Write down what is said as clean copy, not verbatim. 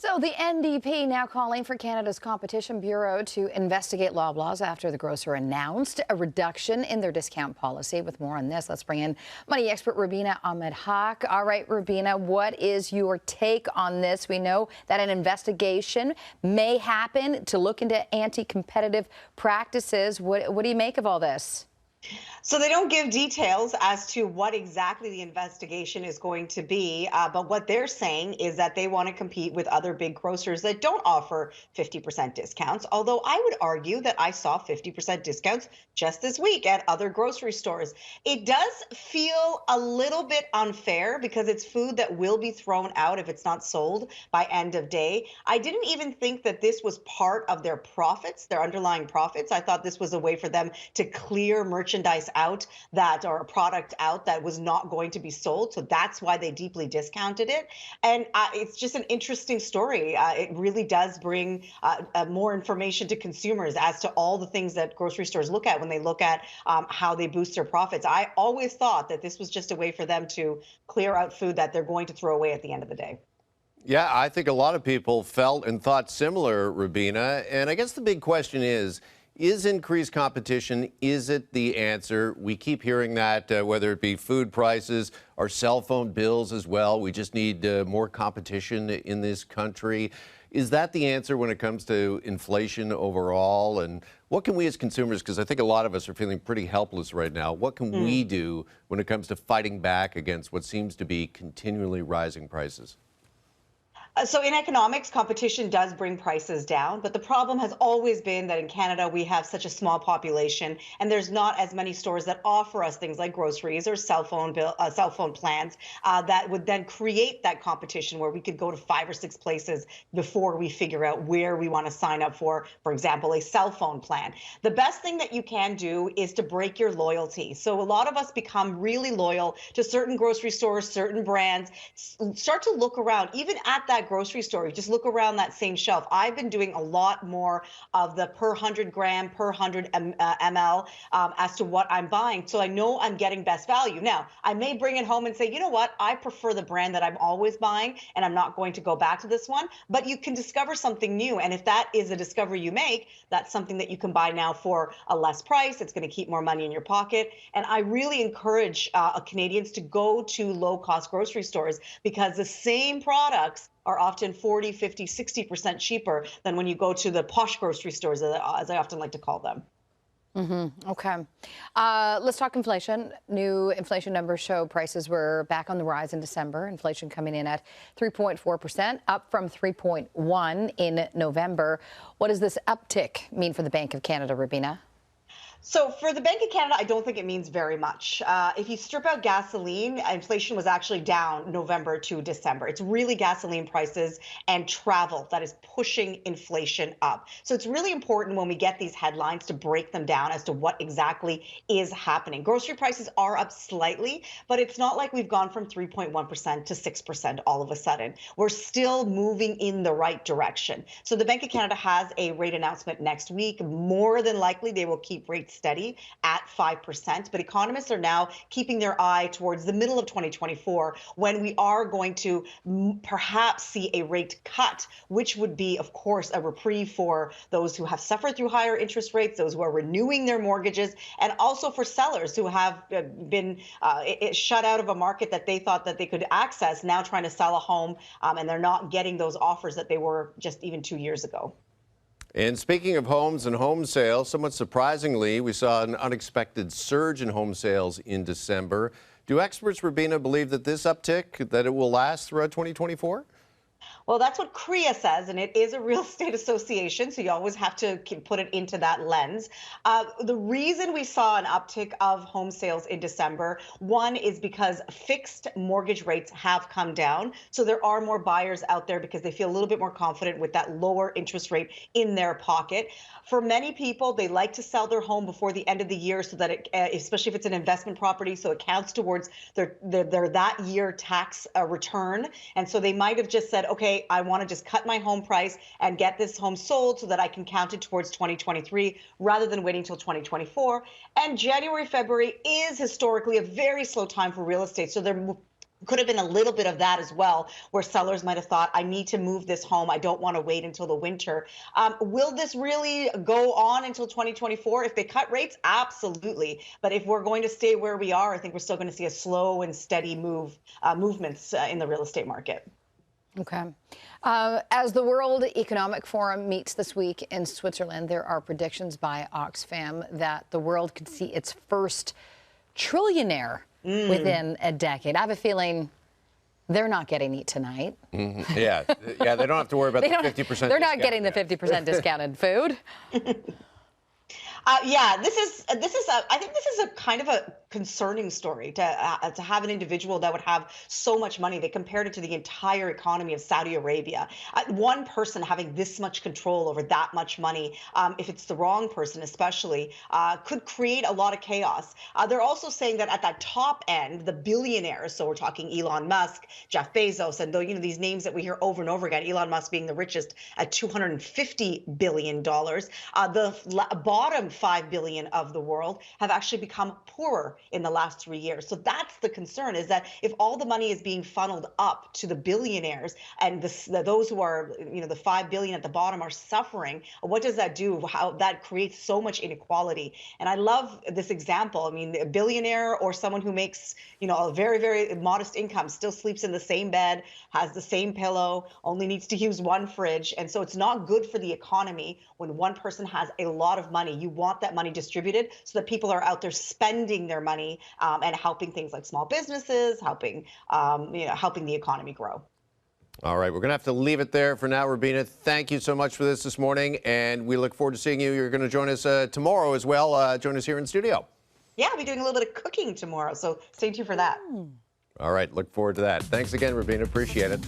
So the NDP now calling for Canada's Competition Bureau to investigate Loblaws after the grocer announced a reduction in their discount policy. With more on this, let's bring in money expert Rubina Ahmed-Haq. All right, Rubina, what is your take on this? We know that an investigation may happen to look into anti-competitive practices. What do you make of all this? So they don't give details as to what exactly the investigation is going to be, but what they're saying is that they want to compete with other big grocers that don't offer 50% discounts. Although I would argue that I saw 50% discounts just this week at other grocery stores. It does feel a little bit unfair because it's food that will be thrown out if it's not sold by end of day. I didn't even think that this was part of their profits, their underlying profits. I thought this was a way for them to clear merchandise out that, or a product out that was not going to be sold. So that's why they deeply discounted it. And it's just an interesting story. It really does bring more information to consumers as to all the things that grocery stores look at when they look at how they boost their profits. I always thought that this was just a way for them to clear out food that they're going to throw away at the end of the day. Yeah, I think a lot of people felt and thought similar, Rubina. And I guess the big question is increased competition, is it the answer? We keep hearing that, whether it be food prices or cell phone bills as well. We just need more competition in this country. Is that the answer when it comes to inflation overall? And what can we as consumers, because I think a lot of us are feeling pretty helpless right now, what can we do when it comes to fighting back against what seems to be continually rising prices? So in economics, competition does bring prices down, but the problem has always been that in Canada, we have such a small population and there's not as many stores that offer us things like groceries or cell phone plans that would then create that competition where we could go to 5 or 6 places before we figure out where we want to sign up for example, a cell phone plan. The best thing that you can do is to break your loyalty. So a lot of us become really loyal to certain grocery stores, certain brands. Start to look around, even at that grocery store, you just look around that same shelf. I've been doing a lot more of the per 100 gram, per 100 ml as to what I'm buying. So I know I'm getting best value. Now, I may bring it home and say, you know what, I prefer the brand that I'm always buying and I'm not going to go back to this one. But you can discover something new. And if that is a discovery you make, that's something that you can buy now for a less price. It's going to keep more money in your pocket. And I really encourage Canadians to go to low-cost grocery stores because the same products are often 40, 50, 60% cheaper than when you go to the posh grocery stores, as I often like to call them. Okay. Let's talk inflation. New inflation numbers show prices were back on the rise in December. Inflation coming in at 3.4%, up from 3.1% in November. What does this uptick mean for the Bank of Canada, Rubina? So for the Bank of Canada, I don't think it means very much. If you strip out gasoline, inflation was actually down November to December. It's really gasoline prices and travel that is pushing inflation up. So it's really important when we get these headlines to break them down as to what exactly is happening. Grocery prices are up slightly, but it's not like we've gone from 3.1% to 6% all of a sudden. We're still moving in the right direction. So the Bank of Canada has a rate announcement next week. More than likely, they will keep rates steady at 5%, but economists are now keeping their eye towards the middle of 2024 when we are going to perhaps see a rate cut, which would be, of course, a reprieve for those who have suffered through higher interest rates, those who are renewing their mortgages, and also for sellers who have been shut out of a market that they thought that they could access, now trying to sell a home, and they're not getting those offers that they were just even 2 years ago. And speaking of homes and home sales, somewhat surprisingly, we saw an unexpected surge in home sales in December. Do experts, Rubina, believe that this uptick, that it will last throughout 2024? Well, that's what CREA says, and it is a real estate association, so you always have to put it into that lens. The reason we saw an uptick of home sales in December, one is because fixed mortgage rates have come down. So there are more buyers out there because they feel a little bit more confident with that lower interest rate in their pocket. For many people, they like to sell their home before the end of the year so that it, especially if it's an investment property, so it counts towards their that year tax return. And so they might have just said, okay, I want to just cut my home price and get this home sold so that I can count it towards 2023 rather than waiting till 2024. And January, February is historically a very slow time for real estate. So they're could have been a little bit of that as well, where sellers might have thought, I need to move this home. I don't want to wait until the winter. Will this really go on until 2024? If they cut rates, absolutely. But if we're going to stay where we are, I think we're still going to see a slow and steady movements in the real estate market. Okay. As the World Economic Forum meets this week in Switzerland, there are predictions by Oxfam that the world could see its first trillionaire within a decade. I have a feeling they're not getting eat tonight. Yeah, they don't have to worry about the 50%. They're not getting the 50% discounted food. Yeah, this is I think this is a kind of a concerning story to have an individual that would have so much money. They compared it to the entire economy of Saudi Arabia. One person having this much control over that much money, if it's the wrong person especially, could create a lot of chaos. They're also saying that at that top end, the billionaires, so we're talking Elon Musk, Jeff Bezos, and these names that we hear over and over again, Elon Musk being the richest at $250 billion. The bottom 5 billion of the world have actually become poorer in the last 3 years. So that's the concern, is that if all the money is being funneled up to the billionaires and those who are, the 5 billion at the bottom are suffering, what does that do? How that creates so much inequality. And I love this example. I mean, a billionaire or someone who makes, a very, very modest income still sleeps in the same bed, has the same pillow, only needs to use one fridge. And so it's not good for the economy when one person has a lot of money. You want that money distributed so that people are out there spending their money and helping things like small businesses, helping the economy grow. All right, we're going to have to leave it there for now. Rubina, thank you so much for this morning, and we look forward to seeing you. You're going to join us tomorrow as well. Join us here in studio. Yeah, I'll be doing a little bit of cooking tomorrow, so stay tuned for that. All right, look forward to that. Thanks again, Rubina. Appreciate it.